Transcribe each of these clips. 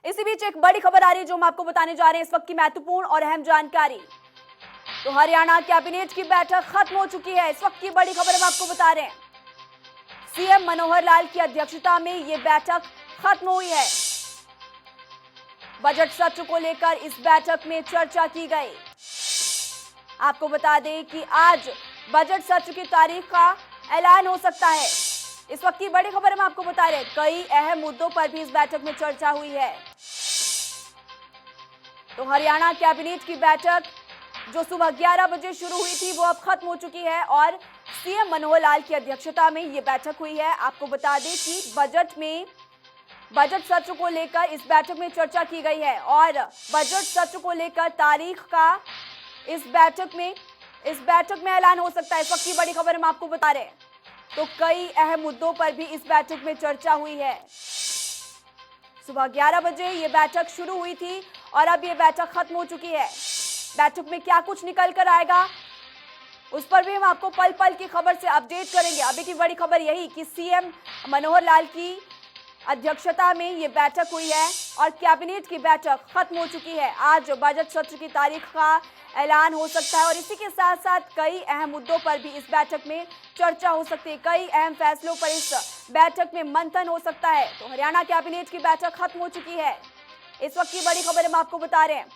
इसी बीच एक बड़ी खबर आ रही है जो हम आपको बताने जा रहे हैं, इस वक्त की महत्वपूर्ण और अहम जानकारी। तो हरियाणा कैबिनेट की बैठक खत्म हो चुकी है। इस वक्त की बड़ी खबर हम आपको बता रहे हैं, सीएम मनोहर लाल की अध्यक्षता में यह बैठक खत्म हुई है। बजट सत्र को लेकर इस बैठक में चर्चा की गई। आपको बता दें कि आज बजट सत्र की तारीख का ऐलान हो सकता है। इस वक्त की बड़ी खबर हम आपको बता रहे हैं, कई अहम मुद्दों पर भी इस बैठक में चर्चा हुई है। तो हरियाणा कैबिनेट की बैठक जो सुबह 11 बजे शुरू हुई थी वो अब खत्म हो चुकी है और सीएम मनोहर लाल की अध्यक्षता में ये बैठक हुई है। आपको बता दें कि बजट सत्र को लेकर इस बैठक में चर्चा की गई है और बजट सत्र को लेकर तारीख का इस बैठक में ऐलान हो सकता है। इस वक्त की बड़ी खबर हम आपको बता रहे हैं। तो कई अहम मुद्दों पर भी इस बैठक में चर्चा हुई है। सुबह 11 बजे ये बैठक शुरू हुई थी और अब ये बैठक खत्म हो चुकी है। बैठक में क्या कुछ निकल कर आएगा उस पर भी हम आपको पल पल की खबर से अपडेट करेंगे। अभी की बड़ी खबर यही कि सीएम मनोहर लाल की अध्यक्षता में ये बैठक हुई है और कैबिनेट की बैठक खत्म हो चुकी है। आज बजट सत्र की तारीख का ऐलान हो सकता है और इसी के साथ साथ कई अहम मुद्दों पर भी इस बैठक में चर्चा हो सकती है। कई अहम फैसलों पर इस बैठक में मंथन हो सकता है। तो हरियाणा कैबिनेट की बैठक खत्म हो चुकी है। इस वक्त की बड़ी खबर हम आपको बता रहे हैं,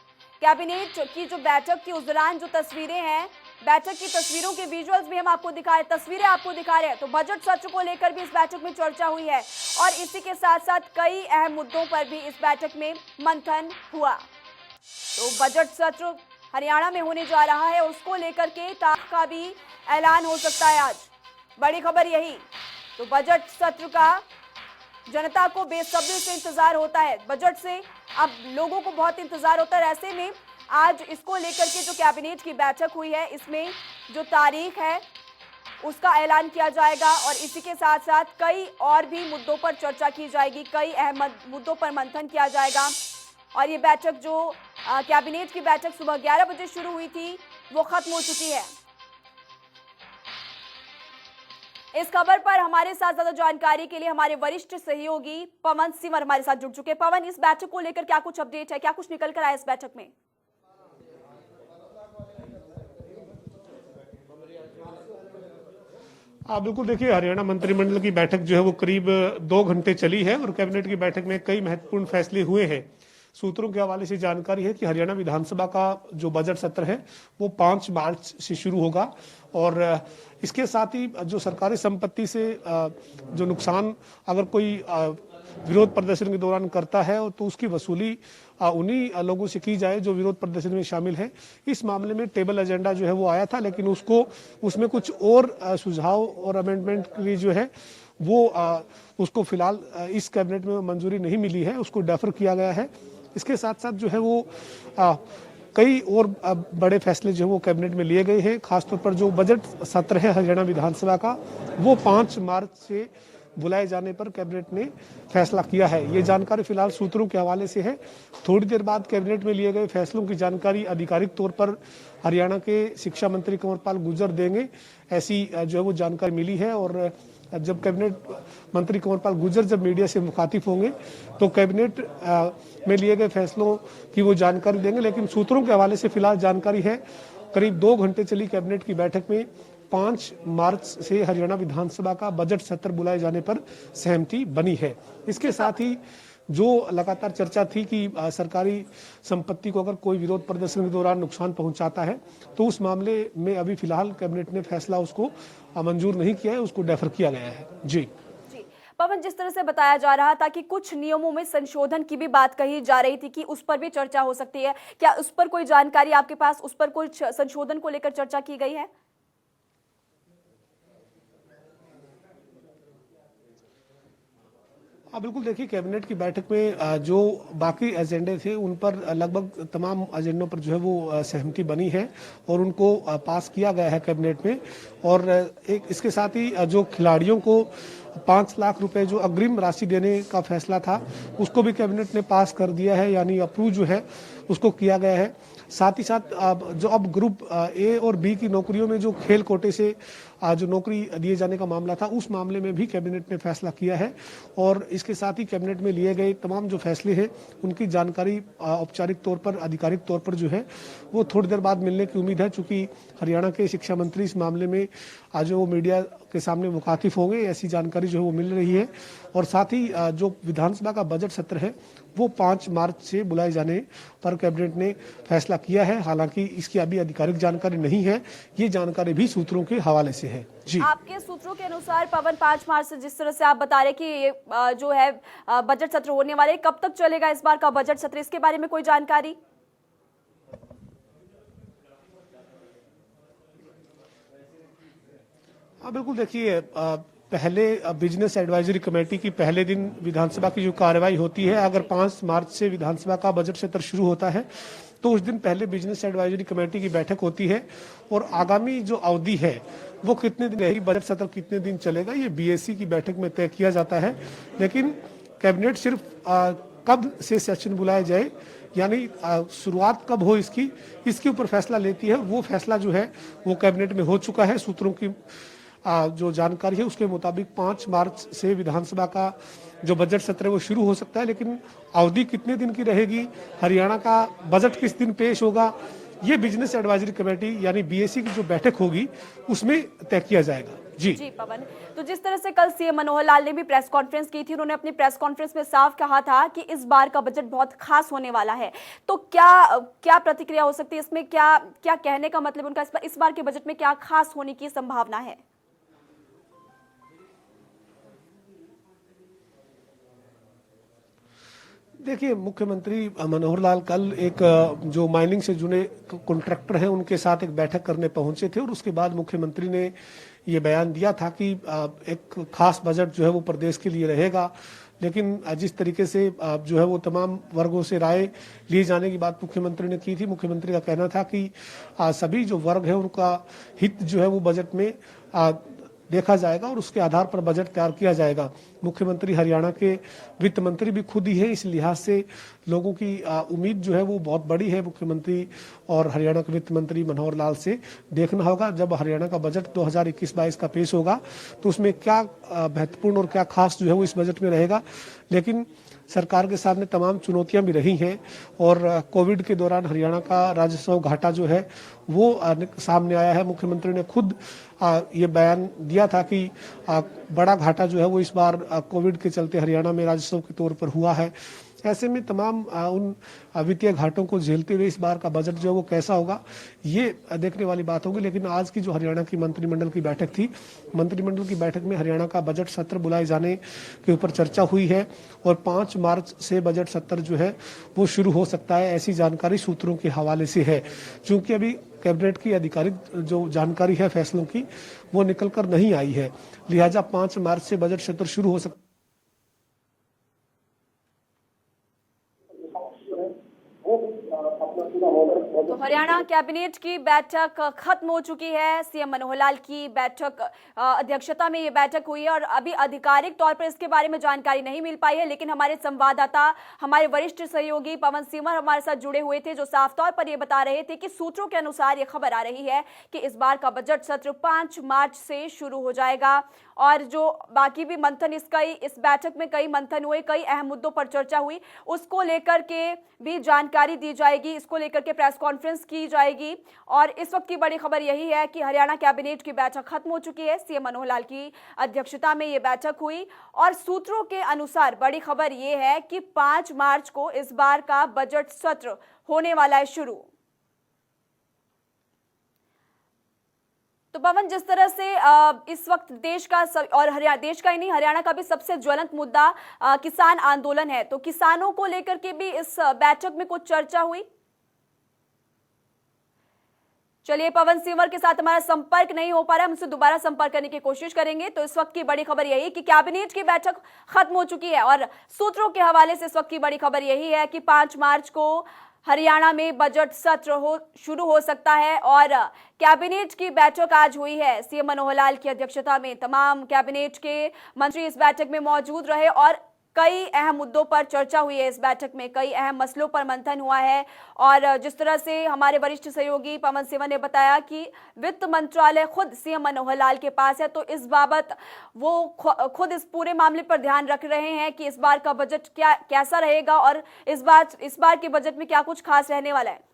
कैबिनेट की जो बैठक की उस दौरान जो तस्वीरें हैं, बैठक की तस्वीरों के विजुअल्स भी हम आपको तस्वीरें आपको दिखा रहे हैं। तो बजट सत्र को लेकर भी इस बैठक में चर्चा हुई है और इसी के साथ साथ कई अहम मुद्दों पर भी इस बैठक में मंथन हुआ। तो बजट सत्र हरियाणा में होने जा रहा है, उसको लेकर के तारीख का भी ऐलान हो सकता है आज। बड़ी खबर यही। तो बजट सत्र का जनता को बेसब्री से इंतजार होता है। बजट से अब लोगों को बहुत इंतजार होता है। ऐसे में आज इसको लेकर के जो कैबिनेट की बैठक हुई है, इसमें जो तारीख है उसका ऐलान किया जाएगा और इसी के साथ साथ कई और भी मुद्दों पर चर्चा की जाएगी। कई अहम मुद्दों पर मंथन किया जाएगा और ये बैठक जो कैबिनेट की बैठक सुबह 11 बजे शुरू हुई थी वो खत्म हो चुकी है। इस खबर पर हमारे साथ ज्यादा जानकारी के लिए हमारे वरिष्ठ सहयोगी पवन सिमर हमारे साथ जुड़ चुके हैं। पवन, इस बैठक को लेकर क्या कुछ अपडेट है, क्या कुछ निकल कर आया इस बैठक में? बिल्कुल, देखिए, हरियाणा मंत्रिमंडल की बैठक जो है वो करीब 2 घंटे चली है और कैबिनेट की बैठक में कई महत्वपूर्ण फैसले हुए हैं। सूत्रों के हवाले से जानकारी है कि हरियाणा विधानसभा का जो बजट सत्र है वो 5 मार्च से शुरू होगा और इसके साथ ही जो सरकारी संपत्ति से जो नुकसान अगर कोई विरोध प्रदर्शन के दौरान करता है तो उसकी वसूली उन्हीं लोगों से की जाए जो विरोध प्रदर्शन में शामिल है। इस मामले में टेबल एजेंडा जो है वो आया था, लेकिन उसमें कुछ और सुझाव और अमेंडमेंट के लिए जो है वो उसको फिलहाल इस कैबिनेट में मंजूरी नहीं मिली है, उसको डेफर किया गया है। इसके साथ साथ जो है वो कई और बड़े फैसले जो है वो कैबिनेट में लिए गए हैं। खासतौर पर जो बजट सत्र है हरियाणा विधानसभा का वो 5 मार्च से बुलाए जाने पर कैबिनेट ने फैसला किया है। ये जानकारी फिलहाल सूत्रों के हवाले से है। थोड़ी देर बाद कैबिनेट में लिए गए फैसलों की जानकारी आधिकारिक तौर पर हरियाणा के शिक्षा मंत्री कंवरपाल गुर्जर देंगे, ऐसी जो है वो जानकारी मिली है। और जब कैबिनेट मंत्री कंवरपाल गुर्जर जब मीडिया से मुखातिब होंगे तो कैबिनेट में लिए गए फैसलों की वो जानकारी देंगे। लेकिन सूत्रों के हवाले से फिलहाल जानकारी है, करीब 2 घंटे चली कैबिनेट की बैठक में 5 मार्च से हरियाणा विधानसभा का बजट सत्र बुलाए जाने पर सहमति बनी है। इसके साथ ही जो लगातार चर्चा थी कि सरकारी संपत्ति को अगर कोई विरोध प्रदर्शन के दौरान नुकसान पहुंचाता है तो उस मामले में अभी फिलहाल कैबिनेट ने फैसला उसको मंजूर नहीं किया है, उसको डेफर किया गया है। जी पवन, जिस तरह से बताया जा रहा था कि कुछ नियमों में संशोधन की भी बात कही जा रही थी कि उस पर भी चर्चा हो सकती है, क्या उस पर कोई जानकारी आपके पास, उस पर कुछ संशोधन को लेकर चर्चा की गई है? बिल्कुल, देखिए, कैबिनेट की बैठक में जो बाकी एजेंडे थे उन पर लगभग तमाम एजेंडों पर जो है वो सहमति बनी है और उनको पास किया गया है कैबिनेट में। और एक इसके साथ ही जो खिलाड़ियों को 5 लाख रुपए जो अग्रिम राशि देने का फैसला था उसको भी कैबिनेट ने पास कर दिया है, यानी अप्रूव जो है उसको किया गया है। साथ ही साथ जो अब ग्रुप ए और बी की नौकरियों में जो खेल कोटे से जो नौकरी दिए जाने का मामला था उस मामले में भी कैबिनेट ने फैसला किया है और इसके साथ ही कैबिनेट में लिए गए तमाम जो फैसले हैं उनकी जानकारी औपचारिक तौर पर, आधिकारिक तौर पर जो है वो थोड़ी देर बाद मिलने की उम्मीद है, चूंकि हरियाणा के शिक्षा मंत्री इस मामले में आज वो मीडिया के सामने मुखातिब होंगे, ऐसी जानकारी जो है वो मिल रही है। और साथ ही जो विधानसभा का बजट सत्र है वो 5 मार्च से बुलाए जाने पर कैबिनेट ने फैसला किया है। हालांकि इसकी अभी आधिकारिक जानकारी नहीं है, ये जानकारी भी सूत्रों के हवाले से है। जी, आपके सूत्रों के अनुसार पवन 5 मार्च से जिस तरह से आप बता रहे कि ये जो है बजट सत्र होने वाले, कब तक चलेगा इस बार का बजट सत्र, इसके बारे में कोई जानकारी? हाँ बिल्कुल, देखिए पहले बिजनेस एडवाइजरी कमेटी की पहले दिन विधानसभा की जो कार्रवाई होती है, अगर 5 मार्च से विधानसभा का बजट सत्र शुरू होता है तो उस दिन पहले बिजनेस एडवाइजरी कमेटी की बैठक होती है और आगामी जो अवधि है वो कितने दिन रहेगी, बजट सत्र कितने दिन चलेगा, ये बीएसी की बैठक में तय किया जाता है। लेकिन कैबिनेट सिर्फ कब से सेशन बुलाया जाए, यानी शुरुआत कब हो इसके ऊपर फैसला लेती है। वो फैसला जो है वो कैबिनेट में हो चुका है। सूत्रों की जो जानकारी है उसके मुताबिक 5 मार्च से विधानसभा का जो बजट सत्र है वो शुरू हो सकता है, लेकिन अवधि कितने दिन की रहेगी, हरियाणा का बजट किस दिन पेश होगा, ये बिजनेस एडवाइजरी कमेटी यानी बीएसी की जो बैठक होगी उसमें तय किया जाएगा। जी पवन, तो जिस तरह से कल सीएम मनोहर लाल ने भी प्रेस कॉन्फ्रेंस की थी, उन्होंने अपनी प्रेस कॉन्फ्रेंस में साफ कहा था कि इस बार का बजट बहुत खास होने वाला है, तो क्या प्रतिक्रिया हो सकती है इसमें, क्या कहने का मतलब उनका, इस बार के बजट में क्या खास होने की संभावना है? देखिए, मुख्यमंत्री मनोहर लाल कल एक जो माइनिंग से जुड़े कॉन्ट्रैक्टर हैं उनके साथ एक बैठक करने पहुंचे थे और उसके बाद मुख्यमंत्री ने ये बयान दिया था कि एक खास बजट जो है वो प्रदेश के लिए रहेगा। लेकिन जिस तरीके से जो है वो तमाम वर्गों से राय लिए जाने की बात मुख्यमंत्री ने की थी, मुख्यमंत्री का कहना था कि सभी जो वर्ग है उनका हित जो है वो बजट में देखा जाएगा और उसके आधार पर बजट तैयार किया जाएगा। मुख्यमंत्री हरियाणा के वित्त मंत्री भी खुद ही है, इस लिहाज से लोगों की उम्मीद जो है वो बहुत बड़ी है मुख्यमंत्री और हरियाणा के वित्त मंत्री मनोहर लाल से। देखना होगा जब हरियाणा का बजट 2021-22 का पेश होगा तो उसमें क्या महत्वपूर्ण और क्या खास जो है वो इस बजट में रहेगा। लेकिन सरकार के सामने तमाम चुनौतियां भी रही हैं और कोविड के दौरान हरियाणा का राजस्व घाटा जो है वो सामने आया है। मुख्यमंत्री ने खुद ये बयान दिया था कि बड़ा घाटा जो है वो इस बार कोविड के चलते हरियाणा में राजस्व के तौर पर हुआ है। ऐसे में तमाम उन वित्तीय घाटों को झेलते हुए इस बार का बजट जो है वो कैसा होगा ये देखने वाली बात होगी। लेकिन आज की जो हरियाणा की मंत्रिमंडल की बैठक थी, मंत्रिमंडल की बैठक में हरियाणा का बजट सत्र बुलाए जाने के ऊपर चर्चा हुई है और 5 मार्च से बजट सत्र जो है वो शुरू हो सकता है, ऐसी जानकारी सूत्रों के हवाले से है। चूंकि अभी कैबिनेट की आधिकारिक जो जानकारी है फैसलों की वो निकल कर नहीं आई है, लिहाजा 5 मार्च से बजट सत्र शुरू हो सकता है। तो हरियाणा कैबिनेट की बैठक खत्म हो चुकी है। सीएम मनोहर लाल की बैठक अध्यक्षता में ये बैठक हुई है और अभी आधिकारिक तौर पर इसके बारे में जानकारी नहीं मिल पाई है, लेकिन हमारे संवाददाता, हमारे वरिष्ठ सहयोगी पवन सिमर हमारे साथ जुड़े हुए थे जो साफ तौर पर ये बता रहे थे कि सूत्रों के अनुसार ये खबर आ रही है कि इस बार का बजट सत्र 5 मार्च से शुरू हो जाएगा और जो बाकी भी मंथन इस बैठक में कई मंथन हुए, कई अहम मुद्दों पर चर्चा हुई, उसको लेकर के भी जानकारी दी जाएगी, इसको लेकर के प्रेस कॉन्फ्रेंस की जाएगी। और इस वक्त की बड़ी खबर यही है कि हरियाणा कैबिनेट की बैठक खत्म हो चुकी है, सीएम मनोहर लाल की अध्यक्षता में ये बैठक हुई और सूत्रों के अनुसार बड़ी खबर ये है कि 5 मार्च को इस बार का बजट सत्र होने वाला है शुरू। तो पवन, जिस तरह से इस वक्त देश का और देश का ही नहीं हरियाणा का भी सबसे ज्वलंत मुद्दा किसान आंदोलन है, तो किसानों को लेकर के भी इस बैठक में कुछ चर्चा हुई। चलिए, पवन सिमर के साथ हमारा संपर्क नहीं हो पा रहा है, हमसे दोबारा संपर्क करने की कोशिश करेंगे। तो इस वक्त की बड़ी खबर यही कि कैबिनेट की बैठक खत्म हो चुकी है और सूत्रों के हवाले से इस वक्त की बड़ी खबर यही है कि 5 मार्च को हरियाणा में बजट सत्र शुरू हो सकता है और कैबिनेट की बैठक आज हुई है। सीएम मनोहर लाल की अध्यक्षता में तमाम कैबिनेट के मंत्री इस बैठक में मौजूद रहे और कई अहम मुद्दों पर चर्चा हुई है। इस बैठक में कई अहम मसलों पर मंथन हुआ है और जिस तरह से हमारे वरिष्ठ सहयोगी पवन सिवन ने बताया कि वित्त मंत्रालय खुद सीएम मनोहर लाल के पास है, तो इस बाबत वो खुद इस पूरे मामले पर ध्यान रख रहे हैं कि इस बार का बजट कैसा रहेगा और इस बार के बजट में क्या कुछ खास रहने वाला है।